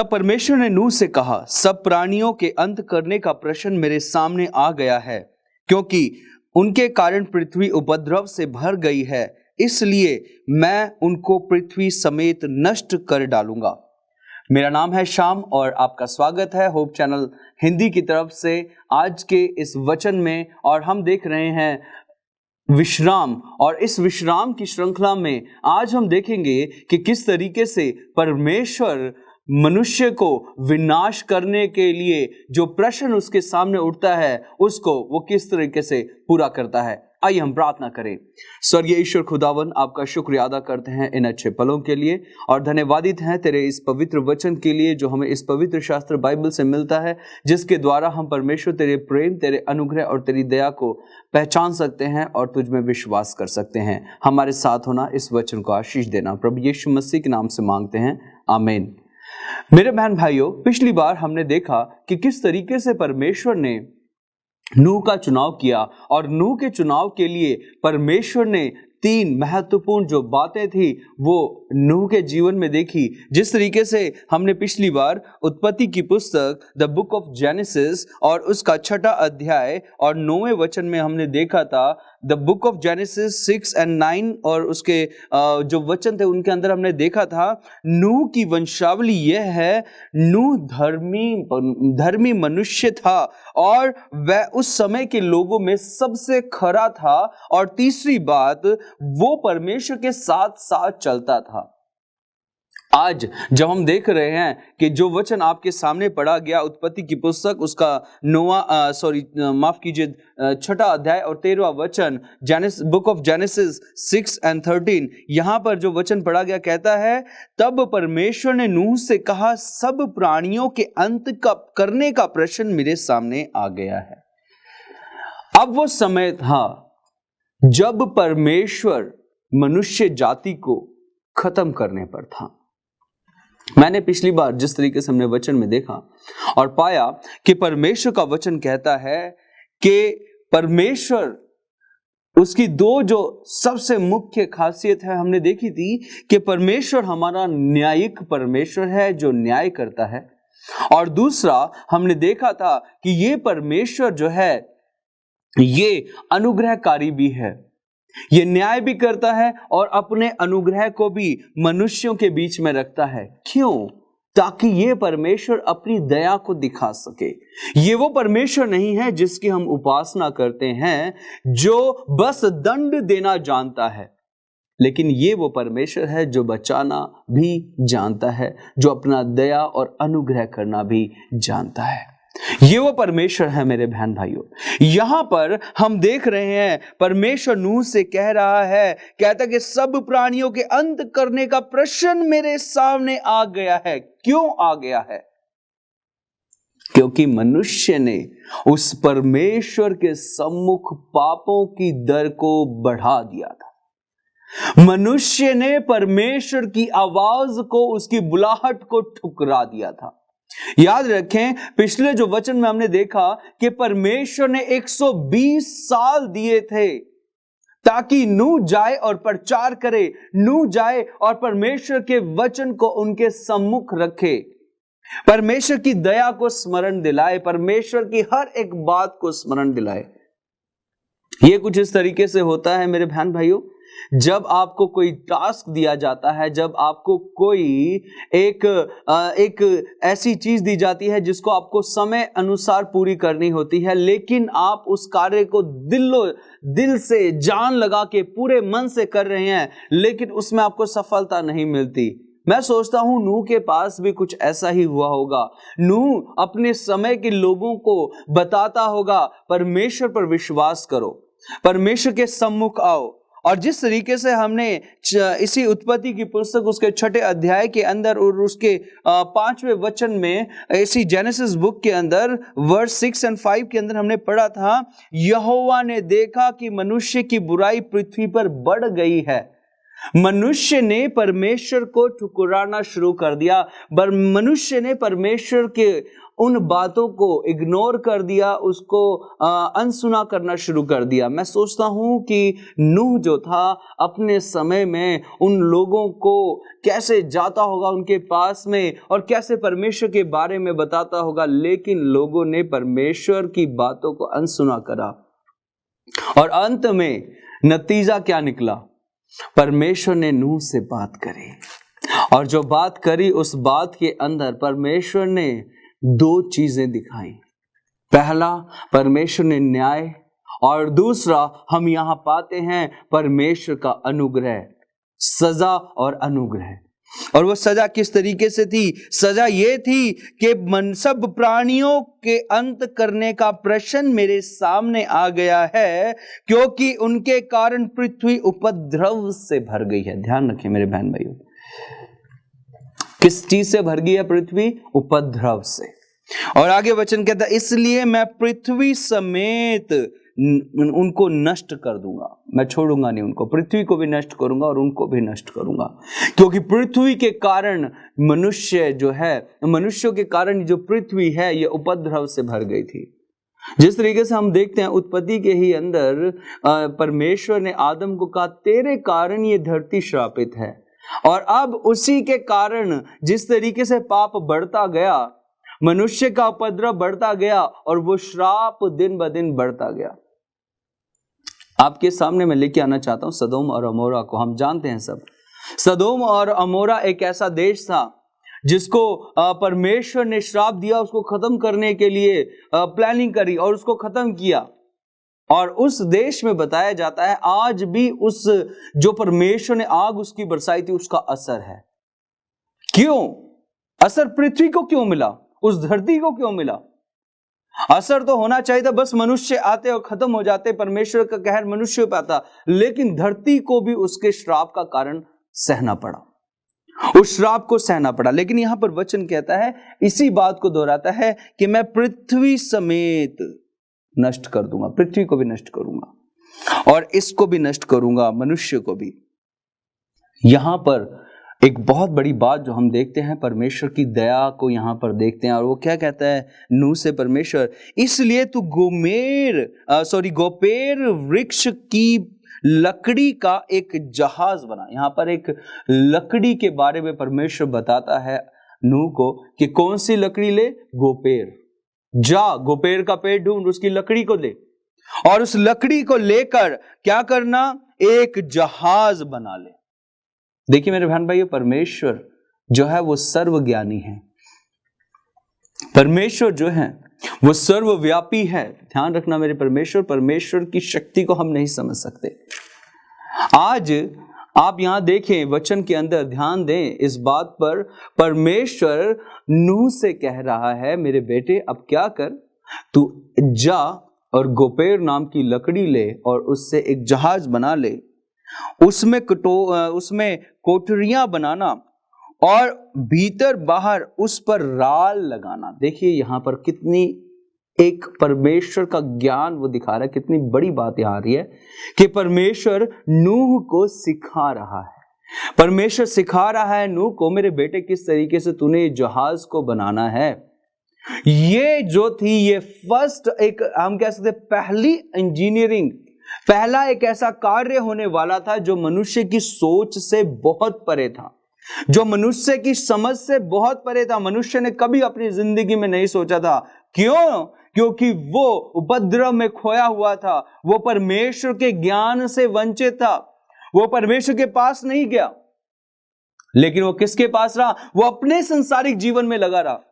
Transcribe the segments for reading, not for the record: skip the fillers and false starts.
तब परमेश्वर ने नूह से कहा, सब प्राणियों के अंत करने का प्रश्न मेरे सामने आ गया है, क्योंकि उनके कारण पृथ्वी उपद्रव से भर गई है, इसलिए मैं उनको पृथ्वी समेत नष्ट कर डालूंगा। मेरा नाम है श्याम और आपका स्वागत है होप चैनल हिंदी की तरफ से आज के इस वचन में। और हम देख रहे हैं विश्राम, और इस विश्राम की श्रृंखला में आज हम देखेंगे कि किस तरीके से परमेश्वर मनुष्य को विनाश करने के लिए जो प्रश्न उसके सामने उठता है उसको वो किस तरीके से पूरा करता है। आइए हम प्रार्थना करें। स्वर्गीय ईश्वर खुदावन, आपका शुक्रिया अदा करते हैं इन अच्छे पलों के लिए और धन्यवादित हैं तेरे इस पवित्र वचन के लिए जो हमें इस पवित्र शास्त्र बाइबल से मिलता है, जिसके द्वारा हम परमेश्वर तेरे प्रेम, तेरे अनुग्रह और तेरी दया को पहचान सकते हैं और तुझ में विश्वास कर सकते हैं। हमारे साथ होना, इस वचन को आशीष देना, प्रभु यीशु मसीह के नाम से मांगते हैं, आमीन। मेरे बहन भाइयों, पिछली बार हमने देखा कि किस तरीके से परमेश्वर ने नूह का चुनाव किया और नूह के चुनाव के लिए परमेश्वर ने तीन महत्वपूर्ण जो बातें थी वो नूह के जीवन में देखी। जिस तरीके से हमने पिछली बार उत्पत्ति की पुस्तक द बुक ऑफ जेनेसिस और उसका 6वां अध्याय और 9वें वचन में हमने देखा था द बुक ऑफ जेनेसिस 6 और 9 और उसके जो वचन थे उनके अंदर हमने देखा था नूह की वंशावली यह है, नूह धर्मी मनुष्य था और वह उस समय के लोगों में सबसे खरा था। और तीसरी बात, वो परमेश्वर के साथ साथ चलता था। आज जब हम देख रहे हैं कि जो वचन आपके सामने पढ़ा गया उत्पत्ति की पुस्तक उसका 6वां अध्याय और 13वां वचन, बुक ऑफ जेनेसिस 6 और 13, यहां पर जो वचन पढ़ा गया कहता है, तब परमेश्वर ने नूह से कहा, सब प्राणियों के अंत करने का प्रश्न मेरे सामने आ गया है। अब वो समय था जब परमेश्वर मनुष्य जाति को खत्म करने पर था। मैंने पिछली बार जिस तरीके से हमने वचन में देखा और पाया कि परमेश्वर का वचन कहता है कि परमेश्वर, उसकी दो जो सबसे मुख्य खासियत है हमने देखी थी कि परमेश्वर हमारा न्यायिक परमेश्वर है जो न्याय करता है, और दूसरा हमने देखा था कि ये परमेश्वर जो है ये अनुग्रहकारी भी है, ये न्याय भी करता है और अपने अनुग्रह को भी मनुष्यों के बीच में रखता है। क्यों? ताकि ये परमेश्वर अपनी दया को दिखा सके। ये वो परमेश्वर नहीं है जिसकी हम उपासना करते हैं जो बस दंड देना जानता है, लेकिन ये वो परमेश्वर है जो बचाना भी जानता है, जो अपना दया और अनुग्रह करना भी जानता है। ये वो परमेश्वर है मेरे बहन भाइयों। यहां पर हम देख रहे हैं परमेश्वर नूह से कह रहा है, कहता है कि सब प्राणियों के अंत करने का प्रश्न मेरे सामने आ गया है। क्यों आ गया है? क्योंकि मनुष्य ने उस परमेश्वर के सम्मुख पापों की दर को बढ़ा दिया था। मनुष्य ने परमेश्वर की आवाज को, उसकी बुलाहट को ठुकरा दिया था। याद रखें, पिछले जो वचन में हमने देखा कि परमेश्वर ने 120 साल दिए थे ताकि नूह जाए और प्रचार करे, नूह जाए और परमेश्वर के वचन को उनके सम्मुख रखे, परमेश्वर की दया को स्मरण दिलाए, परमेश्वर की हर एक बात को स्मरण दिलाए। यह कुछ इस तरीके से होता है मेरे बहन भाइयों, जब आपको कोई टास्क दिया जाता है, जब आपको कोई एक ऐसी चीज दी जाती है जिसको आपको समय अनुसार पूरी करनी होती है, लेकिन आप उस कार्य को दिल से जान लगा के पूरे मन से कर रहे हैं, लेकिन उसमें आपको सफलता नहीं मिलती। मैं सोचता हूं नूह के पास भी कुछ ऐसा ही हुआ होगा। नूह अपने समय के लोगों को बताता होगा, परमेश्वर पर विश्वास करो, परमेश्वर के सम्मुख आओ। और जिस तरीके से हमने इसी उत्पत्ति की पुस्तक उसके 6 अध्याय के अंदर और उसके 5वें वचन में, इसी जेनेसिस बुक के अंदर वर्स 6 और 5 के अंदर हमने पढ़ा था, यहोवा ने देखा कि मनुष्य की बुराई पृथ्वी पर बढ़ गई है। मनुष्य ने परमेश्वर को ठुकराना शुरू कर दिया, मनुष्य ने परमेश्वर के उन बातों को इग्नोर कर दिया, उसको अनसुना करना शुरू कर दिया। मैं सोचता हूं कि नूह जो था अपने समय में उन लोगों को कैसे जाता होगा उनके पास में और कैसे परमेश्वर के बारे में बताता होगा, लेकिन लोगों ने परमेश्वर की बातों को अनसुना करा और अंत में नतीजा क्या निकला? परमेश्वर ने नूह से बात करी और जो बात करी उस बात के अंदर परमेश्वर ने दो चीजें दिखाई। पहला, परमेश्वर ने न्याय, और दूसरा हम यहां पाते हैं परमेश्वर का अनुग्रह, सजा और अनुग्रह। और वो सजा किस तरीके से थी? सजा ये थी कि सब प्राणियों के अंत करने का प्रश्न मेरे सामने आ गया है, क्योंकि उनके कारण पृथ्वी उपद्रव से भर गई है। ध्यान रखिए मेरे बहन भाइयों, किस चीज से भर गई है पृथ्वी? उपद्रव से। और आगे वचन कहता है, इसलिए मैं पृथ्वी समेत उनको नष्ट कर दूंगा, मैं छोड़ूंगा नहीं उनको, पृथ्वी को भी नष्ट करूंगा और उनको भी नष्ट करूंगा, क्योंकि पृथ्वी के कारण मनुष्य जो है, मनुष्यों के कारण जो पृथ्वी है ये उपद्रव से भर गई थी। जिस तरीके से हम देखते हैं उत्पत्ति के ही अंदर परमेश्वर ने आदम को कहा तेरे कारण ये धरती श्रापित है, और अब उसी के कारण जिस तरीके से पाप बढ़ता गया, मनुष्य का उपद्रव बढ़ता गया और वो श्राप दिन ब दिन बढ़ता गया। आपके सामने मैं लेके आना चाहता हूं सदोम और अमोरा को। हम जानते हैं सब, सदोम और अमोरा एक ऐसा देश था जिसको परमेश्वर ने श्राप दिया, उसको खत्म करने के लिए प्लानिंग करी और उसको खत्म किया। और उस देश में बताया जाता है आज भी उस जो परमेश्वर ने आग उसकी बरसाई थी उसका असर है। क्यों असर? पृथ्वी को क्यों मिला? उस धरती को क्यों मिला? असर तो होना चाहिए था, बस मनुष्य आते और खत्म हो जाते, परमेश्वर का कहर मनुष्य पे आता, लेकिन धरती को भी उसके श्राप का कारण सहना पड़ा, उस श्राप को सहना पड़ा। लेकिन यहां पर वचन कहता है, इसी बात को दोहराता है कि मैं पृथ्वी समेत नष्ट कर दूंगा, पृथ्वी को भी नष्ट करूंगा और इसको भी नष्ट करूंगा, मनुष्य को भी। यहां पर एक बहुत बड़ी बात जो हम देखते हैं, परमेश्वर की दया को यहां पर देखते हैं। और वो क्या कहता है नूह से परमेश्वर, इसलिए तू गोपेर वृक्ष की लकड़ी का एक जहाज बना। यहां पर एक लकड़ी के बारे में परमेश्वर बताता है नूह को कि कौन सी लकड़ी ले? गोपेर। जा गोपेर का पेड़ ढूंढ, उसकी लकड़ी को ले और उस लकड़ी को लेकर क्या करना? एक जहाज बना ले। देखिए मेरे बहन भाइयों, परमेश्वर जो है वो सर्वज्ञानी है, परमेश्वर जो है वो सर्वव्यापी है। ध्यान रखना मेरे परमेश्वर की शक्ति को हम नहीं समझ सकते। आज आप यहां देखें वचन के अंदर, ध्यान दें इस बात पर, परमेश्वर नूह से कह रहा है मेरे बेटे अब क्या कर, तू जा और गोपेर नाम की लकड़ी ले और उससे एक जहाज बना ले, उसमें कोठरियां बनाना और भीतर बाहर उस पर राल लगाना। देखिए यहां पर कितनी एक परमेश्वर का ज्ञान वो दिखा रहा है, कितनी बड़ी बात यहां आ रही है कि परमेश्वर नूह को सिखा रहा है। परमेश्वर सिखा रहा है नूह को, मेरे बेटे किस तरीके से तूने जहाज को बनाना है। ये जो थी ये फर्स्ट, एक हम कह सकते पहली इंजीनियरिंग, पहला एक ऐसा कार्य होने वाला था जो मनुष्य की सोच से बहुत परे था, जो मनुष्य की समझ से बहुत परे था। मनुष्य ने कभी अपनी जिंदगी में नहीं सोचा था। क्यों? क्योंकि वो उपद्रव में खोया हुआ था, वो परमेश्वर के ज्ञान से वंचित था, वो परमेश्वर के पास नहीं गया, लेकिन वो किसके पास रहा? वो अपने संसारिक जीवन में लगा रहा,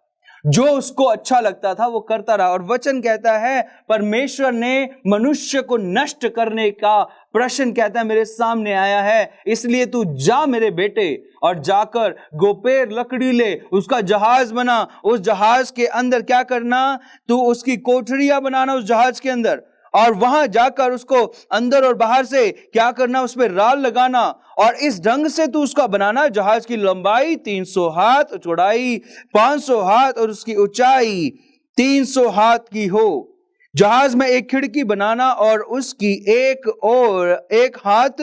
जो उसको अच्छा लगता था वो करता रहा। और वचन कहता है परमेश्वर ने मनुष्य को नष्ट करने का प्रश्न कहता है मेरे सामने आया है, इसलिए तू जा मेरे बेटे और जाकर गोपेर लकड़ी ले, उसका जहाज बना, उस जहाज के अंदर क्या करना? तू उसकी कोठरियां बनाना उस जहाज के अंदर, और वहां जाकर उसको अंदर और बाहर से क्या करना? उस पर राल लगाना, और इस ढंग से तू उसका बनाना, जहाज की लंबाई 300 हाथ, चौड़ाई 500 हाथ और उसकी ऊंचाई 300 हाथ की हो। जहाज में एक खिड़की बनाना और उसकी एक हाथ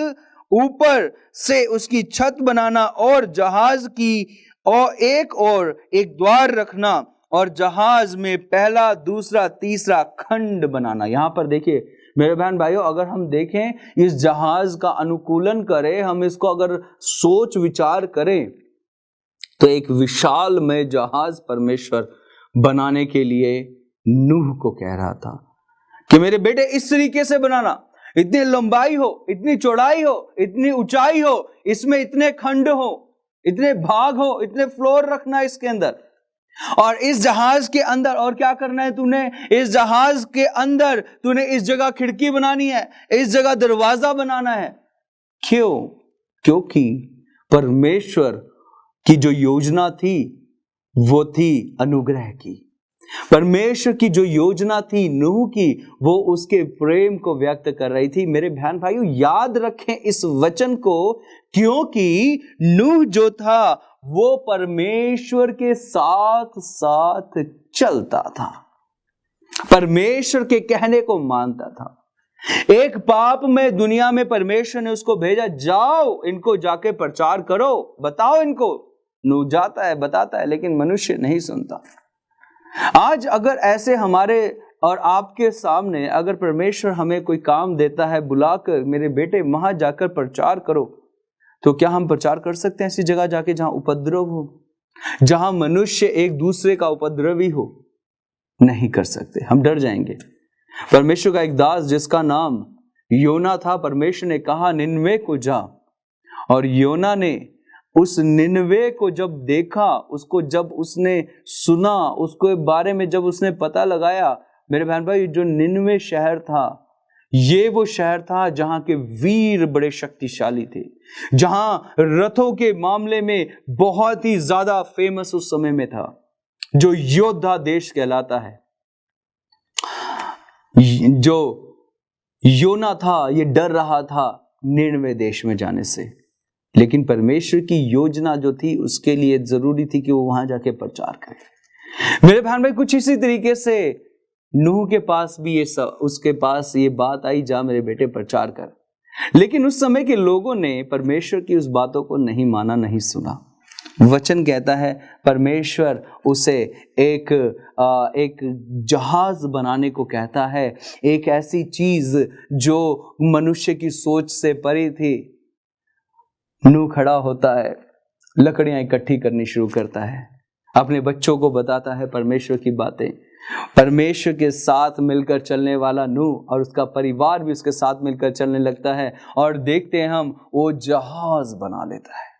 ऊपर से उसकी छत बनाना, और जहाज की और एक द्वार रखना और जहाज में पहला, दूसरा, तीसरा खंड बनाना। यहां पर देखिए मेरे बहन भाइयों, अगर हम देखें इस जहाज का अनुकूलन करें, हम इसको अगर सोच विचार करें, तो एक विशालमय जहाज परमेश्वर बनाने के लिए नूह को कह रहा था कि मेरे बेटे इस तरीके से बनाना, इतनी लंबाई हो, इतनी चौड़ाई हो, इतनी ऊंचाई हो, इसमें इतने खंड हो, इतने भाग हो, इतने फ्लोर रखना इसके अंदर, और इस जहाज के अंदर और क्या करना है तूने, इस जहाज के अंदर तूने इस जगह खिड़की बनानी है, इस जगह दरवाजा बनाना है। क्यों? क्योंकि परमेश्वर की जो योजना थी वो थी अनुग्रह की। परमेश्वर की जो योजना थी नूह की, वो उसके प्रेम को व्यक्त कर रही थी। मेरे बहन भाइयों, याद रखें इस वचन को, क्योंकि नूह जो था वो परमेश्वर के साथ साथ चलता था, परमेश्वर के कहने को मानता था। एक पाप में दुनिया में परमेश्वर ने उसको भेजा, जाओ इनको जाके प्रचार करो, बताओ इनको। नूह जाता है, बताता है, लेकिन मनुष्य नहीं सुनता। आज अगर ऐसे हमारे और आपके सामने अगर परमेश्वर हमें कोई काम देता है, बुलाकर मेरे बेटे वहां जाकर प्रचार करो, तो क्या हम प्रचार कर सकते हैं ऐसी जगह जाके जहां उपद्रव हो, जहां मनुष्य एक दूसरे का उपद्रवी हो? नहीं कर सकते, हम डर जाएंगे। परमेश्वर का एक दास जिसका नाम योना था, परमेश्वर ने कहा निनवे को जा, और योना ने उस निनवे को जब देखा, उसको जब उसने सुना, उसके बारे में जब उसने पता लगाया, मेरे बहन भाई, जो निनवे शहर था, ये वो शहर था जहां के वीर बड़े शक्तिशाली थे, जहां रथों के मामले में बहुत ही ज्यादा फेमस उस समय में था, जो योद्धा देश कहलाता है। जो योना था ये डर रहा था निनवे देश में जाने से, लेकिन परमेश्वर की योजना जो थी उसके लिए जरूरी थी कि वो वहां जाके प्रचार करे। मेरे बहन भाई, कुछ इसी तरीके से नूह के पास भी ये सब, उसके पास ये बात आई, जा मेरे बेटे प्रचार कर। लेकिन उस समय के लोगों ने परमेश्वर की उस बातों को नहीं माना, नहीं सुना। वचन कहता है परमेश्वर उसे एक जहाज बनाने को कहता है, एक ऐसी चीज जो मनुष्य की सोच से परे थी। नूह खड़ा होता है, लकड़ियां इकट्ठी करनी शुरू करता है, अपने बच्चों को बताता है परमेश्वर की बातें। परमेश्वर के साथ मिलकर चलने वाला नूह और उसका परिवार भी उसके साथ मिलकर चलने लगता है, और देखते हैं हम वो जहाज बना लेता है,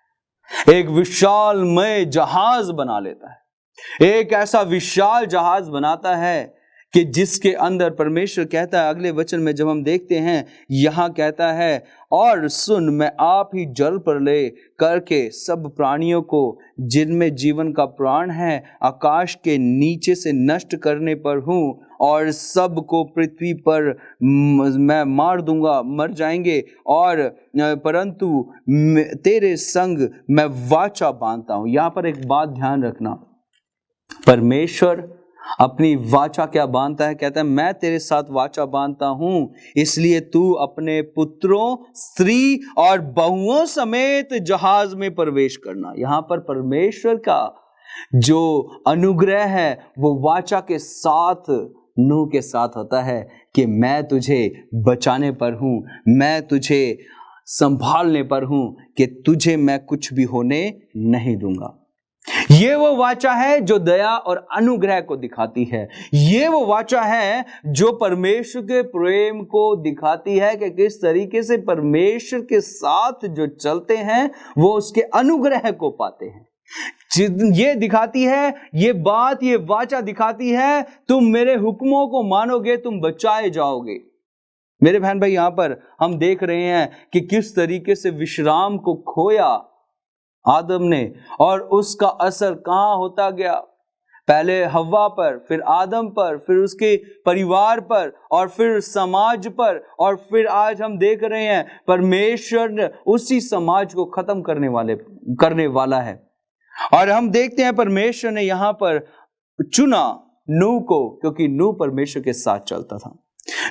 एक विशालमय जहाज बना लेता है। एक ऐसा विशाल जहाज बनाता है कि जिसके अंदर परमेश्वर कहता है अगले वचन में, जब हम देखते हैं यहां कहता है, और सुन मैं आप ही जल प्रलय करके सब प्राणियों को जिनमें जीवन का प्राण है आकाश के नीचे से नष्ट करने पर हूं, और सब को पृथ्वी पर मैं मार दूंगा, मर जाएंगे, और परंतु तेरे संग मैं वाचा बांधता हूं। यहां पर एक बात ध्यान रखना, परमेश्वर अपनी वाचा क्या बांधता है? कहता है मैं तेरे साथ वाचा बांधता हूं, इसलिए तू अपने पुत्रों, स्त्री और बहुओं समेत जहाज में प्रवेश करना। यहां पर परमेश्वर का जो अनुग्रह है वो वाचा के साथ, नूह के साथ होता है कि मैं तुझे बचाने पर हूं, मैं तुझे संभालने पर हूं, कि तुझे मैं कुछ भी होने नहीं दूंगा। ये वो वाचा है जो दया और अनुग्रह को दिखाती है। ये वो वाचा है जो परमेश्वर के प्रेम को दिखाती है कि किस तरीके से परमेश्वर के साथ जो चलते हैं वो उसके अनुग्रह को पाते हैं। ये दिखाती है, ये बात, ये वाचा दिखाती है, तुम मेरे हुक्मों को मानोगे, तुम बचाए जाओगे। मेरे बहन भाई, यहां पर हम देख रहे हैं कि किस तरीके से विश्राम को खोया आदम ने, और उसका असर कहां होता गया, पहले हव्वा पर, फिर आदम पर, फिर उसके परिवार पर, और फिर समाज पर, और फिर आज हम देख रहे हैं परमेश्वर उसी समाज को खत्म करने वाला है। और हम देखते हैं परमेश्वर ने यहां पर चुना नूह को, क्योंकि नूह परमेश्वर के साथ चलता था,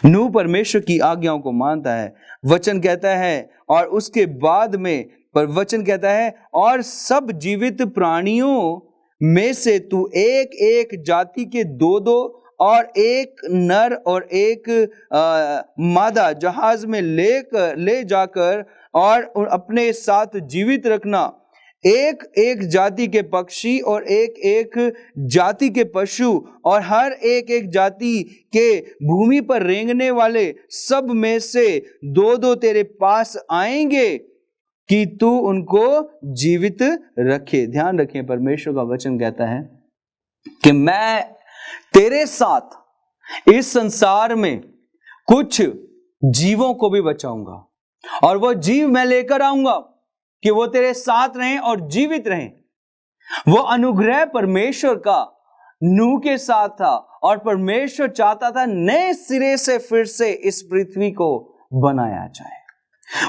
नूह परमेश्वर की आज्ञाओं को मानता है। वचन कहता है, और उसके बाद में पर वचन कहता है, और सब जीवित प्राणियों में से तू एक एक जाति के दो दो और एक नर और एक मादा जहाज में ले जाकर और अपने साथ जीवित रखना। एक एक जाति के पक्षी और एक एक जाति के पशु और हर एक एक जाति के भूमि पर रेंगने वाले सब में से दो दो तेरे पास आएंगे कि तू उनको जीवित रखे। ध्यान रखें, परमेश्वर का वचन कहता है कि मैं तेरे साथ इस संसार में कुछ जीवों को भी बचाऊंगा और वो जीव मैं लेकर आऊंगा कि वो तेरे साथ रहें और जीवित रहें। वो अनुग्रह परमेश्वर का नूह के साथ था और परमेश्वर चाहता था नए सिरे से फिर से इस पृथ्वी को बनाया जाए।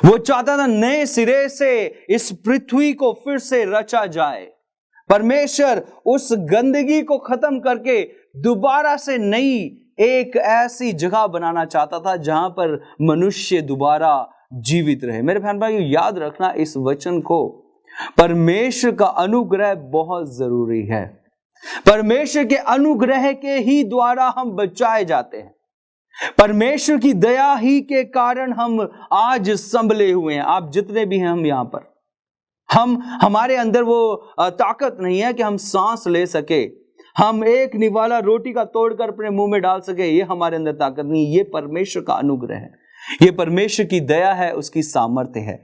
वो चाहता था नए सिरे से इस पृथ्वी को फिर से रचा जाए। परमेश्वर उस गंदगी को खत्म करके दोबारा से नई एक ऐसी जगह बनाना चाहता था जहां पर मनुष्य दोबारा जीवित रहे। मेरे बहन भाइयों, याद रखना इस वचन को, परमेश्वर का अनुग्रह बहुत जरूरी है। परमेश्वर के अनुग्रह के ही द्वारा हम बचाए जाते हैं। परमेश्वर की दया ही के कारण हम आज संभले हुए हैं। आप जितने भी हैं हम यहां पर, हमारे अंदर वो ताकत नहीं है कि हम सांस ले सके, हम एक निवाला रोटी का तोड़कर अपने मुंह में डाल सके। ये हमारे अंदर ताकत नहीं, ये परमेश्वर का अनुग्रह है, ये परमेश्वर की दया है, उसकी सामर्थ्य है।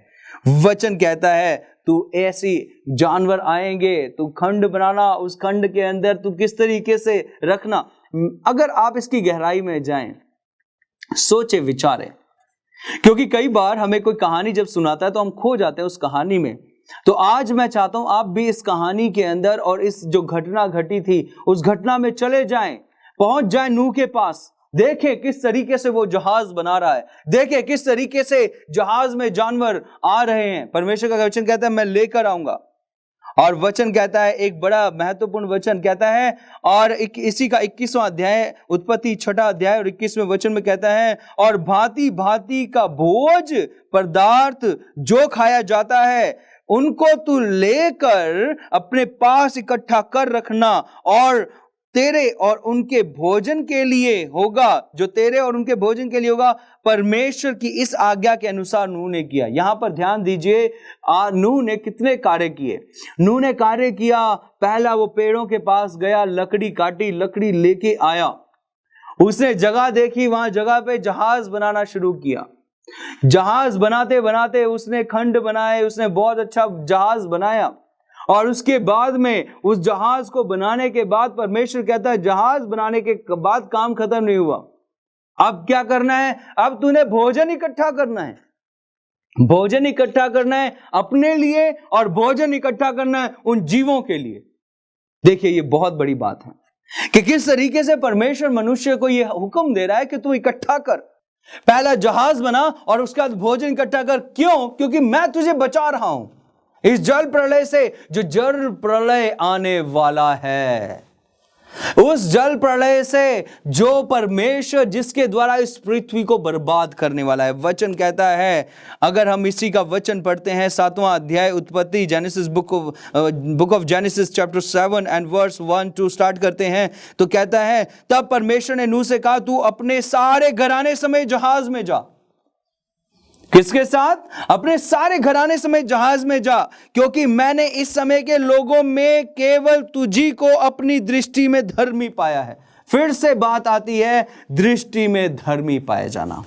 वचन कहता है तू ऐसी जानवर आएंगे, तू खंड बनाना, उस खंड के अंदर तू किस तरीके से रखना। अगर आप इसकी गहराई में जाएं, सोचे विचारें, क्योंकि कई बार हमें कोई कहानी जब सुनाता है तो हम खो जाते हैं उस कहानी में। तो आज मैं चाहता हूं आप भी इस कहानी के अंदर और इस जो घटना घटी थी उस घटना में चले जाएं, पहुंच जाएं नूह के पास, देखें किस तरीके से वो जहाज बना रहा है, देखें किस तरीके से जहाज में जानवर आ रहे हैं। परमेश्वर का वचन कहता है मैं लेकर आऊंगा। और वचन कहता है एक बड़ा महत्वपूर्ण वचन कहता है, और इसी का 21वां अध्याय, उत्पत्ति 6 अध्याय और 21वें वचन में कहता है, और भांति भांति का भोज पदार्थ जो खाया जाता है उनको तू लेकर अपने पास इकट्ठा कर रखना, और तेरे और उनके भोजन के लिए होगा, जो तेरे और उनके भोजन के लिए होगा। परमेश्वर की इस आज्ञा के अनुसार नूह ने किया। यहां पर ध्यान दीजिए, नूह ने कितने कार्य किए। नूह ने कार्य किया, पहला वो पेड़ों के पास गया, लकड़ी काटी, लकड़ी लेके आया, उसने जगह देखी, वहां जगह पे जहाज बनाना शुरू किया। जहाज बनाते बनाते उसने खंड बनाए, उसने बहुत अच्छा जहाज बनाया। और उसके बाद में उस जहाज को बनाने के बाद परमेश्वर कहता है जहाज बनाने के बाद काम खत्म नहीं हुआ, अब क्या करना है, अब तूने भोजन इकट्ठा करना है। भोजन इकट्ठा करना है अपने लिए और भोजन इकट्ठा करना है उन जीवों के लिए। देखिए ये बहुत बड़ी बात है कि किस तरीके से परमेश्वर मनुष्य को यह हुक्म दे रहा है कि तू इकट्ठा कर, पहला जहाज बना और उसके बाद भोजन इकट्ठा कर। क्यों? क्योंकि मैं तुझे बचा रहा हूं इस जल प्रलय से, जो जल प्रलय आने वाला है, उस जल प्रलय से जो परमेश्वर जिसके द्वारा इस पृथ्वी को बर्बाद करने वाला है। वचन कहता है, अगर हम इसी का वचन पढ़ते हैं 7वां अध्याय उत्पत्ति, Genesis book of Genesis chapter 7 and verse 1-2 start करते हैं, तो कहता है तब परमेश्वर ने नूह से कहा तू अपने सारे घराने समेत जहाज में जा। किसके साथ? अपने सारे घराने समेत जहाज में जा, क्योंकि मैंने इस समय के लोगों में केवल तुझी को अपनी दृष्टि में धर्मी पाया है। फिर से बात आती है दृष्टि में धर्मी पाया जाना।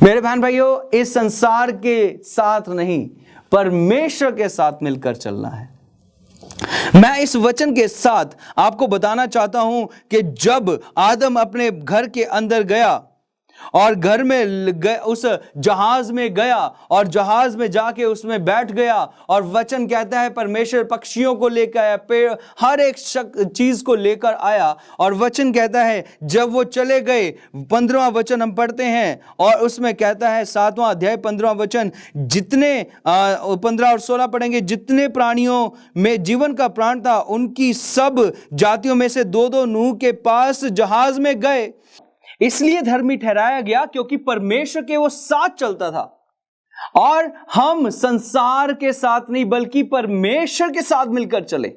मेरे बहन भाइयों, इस संसार के साथ नहीं, परमेश्वर के साथ मिलकर चलना है। मैं इस वचन के साथ आपको बताना चाहता हूं कि जब आदम अपने घर के अंदर गया और घर में उस जहाज में गया और जहाज में जाके उसमें बैठ गया, और वचन कहता है परमेश्वर पक्षियों को लेकर आया, पेड़, हर एक चीज को लेकर आया। और वचन कहता है जब वो चले गए, 15वां वचन हम पढ़ते हैं और उसमें कहता है 7वां अध्याय 15वां वचन, जितने 15 और 16 पढ़ेंगे, जितने प्राणियों में जीवन का प्राण था उनकी सब जातियों में से 2-2 नूह के पास जहाज में गए। इसलिए धर्मी ठहराया गया क्योंकि परमेश्वर के वो साथ चलता था। और हम संसार के साथ नहीं बल्कि परमेश्वर के साथ मिलकर चले।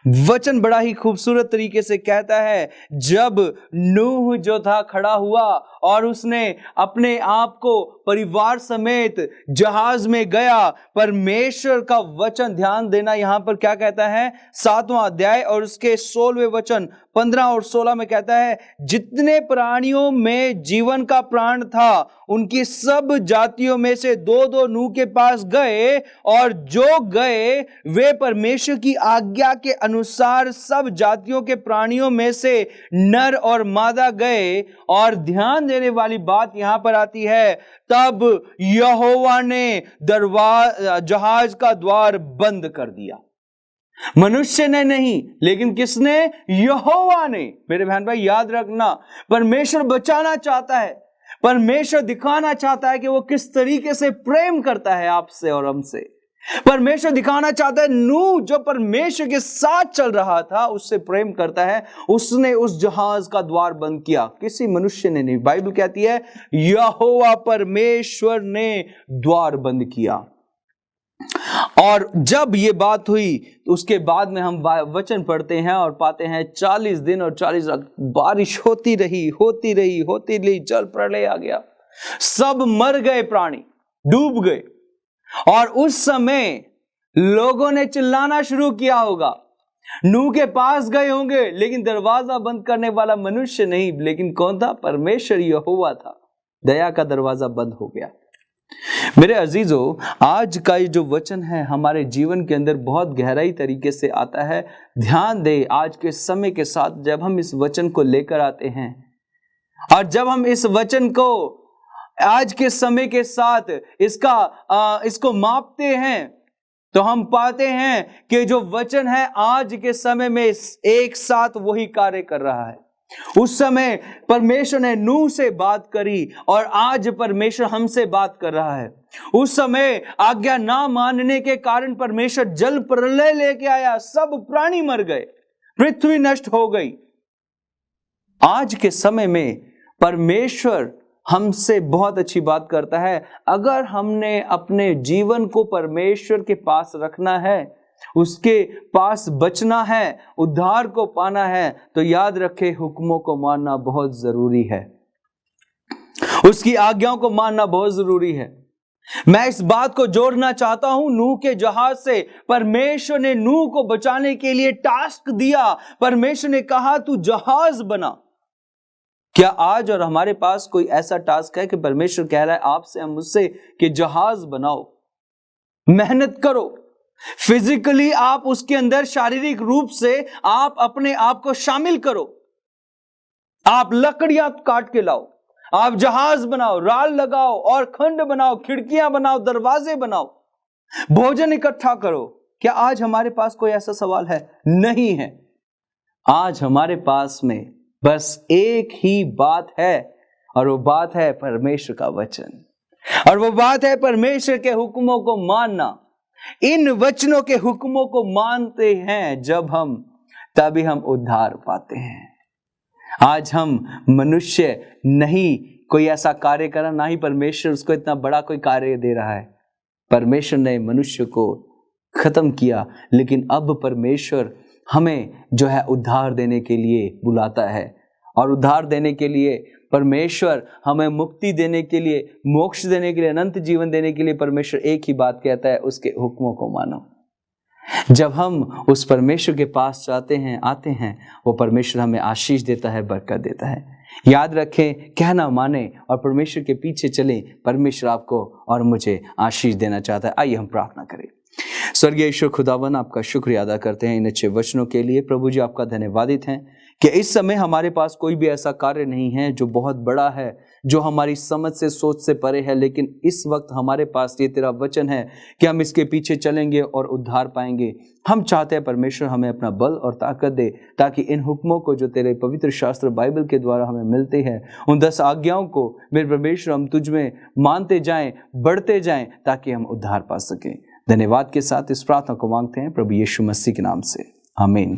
वचन बड़ा ही खूबसूरत तरीके से कहता है, जब नूह जो था खड़ा हुआ और उसने अपने आप को परिवार समेत जहाज में गया, परमेश्वर का वचन, ध्यान देना यहां पर क्या कहता है, 7वां अध्याय और उसके 16वें वचन 15 और 16 में कहता है, जितने प्राणियों में जीवन का प्राण था उनकी सब जातियों में से दो दो नूह के पास गए, और जो गए वे परमेश्वर की आज्ञा के अनुसार सब जातियों के प्राणियों में से नर और मादा गए। और ध्यान देने वाली बात यहां पर आती है, तब यहोवा ने जहाज का द्वार बंद कर दिया। मनुष्य ने नहीं, लेकिन किसने? यहोवा ने। मेरे बहन भाई याद रखना, परमेश्वर बचाना चाहता है, परमेश्वर दिखाना चाहता है कि वो किस तरीके से प्रेम करता है आपसे और हमसे। परमेश्वर दिखाना चाहता है नूह जो परमेश्वर के साथ चल रहा था उससे प्रेम करता है, उसने उस जहाज का द्वार बंद किया, किसी मनुष्य ने नहीं। बाइबल कहती है यहोवा परमेश्वर ने द्वार बंद किया। और जब ये बात हुई तो उसके बाद में हम वचन पढ़ते हैं और पाते हैं 40 दिन और 40 रात बारिश होती रही, जल प्रलय आ गया, सब मर गए, प्राणी डूब गए। और उस समय लोगों ने चिल्लाना शुरू किया होगा, नूह के पास गए होंगे, लेकिन दरवाजा बंद करने वाला मनुष्य नहीं, लेकिन कौन था? परमेश्वर यहोवा था। दया का दरवाजा बंद हो गया। मेरे अजीजों, आज का ये जो वचन है हमारे जीवन के अंदर बहुत गहराई तरीके से आता है। ध्यान दे, आज के समय के साथ जब हम इस वचन को लेकर आते हैं और जब हम इस वचन को आज के समय के साथ इसको मापते हैं, तो हम पाते हैं कि जो वचन है आज के समय में एक साथ वही कार्य कर रहा है। उस समय परमेश्वर ने नूह से बात करी और आज परमेश्वर हमसे बात कर रहा है। उस समय आज्ञा ना मानने के कारण परमेश्वर जल प्रलय लेके आया, सब प्राणी मर गए, पृथ्वी नष्ट हो गई। आज के समय में परमेश्वर हमसे बहुत अच्छी बात करता है। अगर हमने अपने जीवन को परमेश्वर के पास रखना है, उसके पास बचना है, उद्धार को पाना है, तो याद रखे हुक्मों को मानना बहुत जरूरी है, उसकी आज्ञाओं को मानना बहुत जरूरी है। मैं इस बात को जोड़ना चाहता हूं, नूह के जहाज से परमेश्वर ने नूह को बचाने के लिए टास्क दिया। परमेश्वर ने कहा तू जहाज बना। क्या आज और हमारे पास कोई ऐसा टास्क है कि परमेश्वर कह रहा है आपसे और मुझसे कि जहाज बनाओ, मेहनत करो, फिजिकली आप उसके अंदर शारीरिक रूप से आप अपने आप को शामिल करो, आप लकड़ियां काट के लाओ, आप जहाज बनाओ, राल लगाओ और खंड बनाओ, खिड़कियां बनाओ, दरवाजे बनाओ, भोजन इकट्ठा करो। क्या आज हमारे पास कोई ऐसा सवाल है? नहीं है। आज हमारे पास में बस एक ही बात है, और वो बात है परमेश्वर का वचन, और वो बात है परमेश्वर के हुक्मों को मानना। इन वचनों के हुक्मों को मानते हैं जब हम, तभी हम उद्धार पाते हैं। आज हम मनुष्य नहीं कोई ऐसा कार्य करा, ना ही परमेश्वर उसको इतना बड़ा कोई कार्य दे रहा है। परमेश्वर ने मनुष्य को खत्म किया, लेकिन अब परमेश्वर हमें जो है उद्धार देने के लिए बुलाता है, और उद्धार देने के लिए परमेश्वर हमें मुक्ति देने के लिए, मोक्ष देने के लिए, अनंत जीवन देने के लिए परमेश्वर एक ही बात कहता है, उसके हुक्मों को मानो। जब हम उस परमेश्वर के पास जाते हैं, आते हैं, वो परमेश्वर हमें आशीष देता है, बरकत देता है। याद रखें, कहना माने और परमेश्वर के पीछे चलें, परमेश्वर आपको और मुझे आशीष देना चाहता है। आइए हम प्रार्थना करें। स्वर्गीय ईश्वर खुदावन, आपका शुक्रिया अदा करते हैं इन अच्छे वचनों के लिए। प्रभु जी आपका धन्यवादित हैं कि इस समय हमारे पास कोई भी ऐसा कार्य नहीं है जो बहुत बड़ा है, जो हमारी समझ से, सोच से परे है, लेकिन इस वक्त हमारे पास ये तेरा वचन है कि हम इसके पीछे चलेंगे और उद्धार पाएंगे। हम चाहते हैं परमेश्वर हमें अपना बल और ताकत दे, ताकि इन हुक्मों को जो तेरे पवित्र शास्त्र बाइबल के द्वारा हमें मिलते हैं, उन 10 आज्ञाओं को मेरे परमेश्वर हम तुझ में मानते जाएं, बढ़ते जाएं, ताकि हम उद्धार पा सकें। धन्यवाद के साथ इस प्रार्थना को मांगते हैं प्रभु यीशु मसीह के नाम से, आमीन।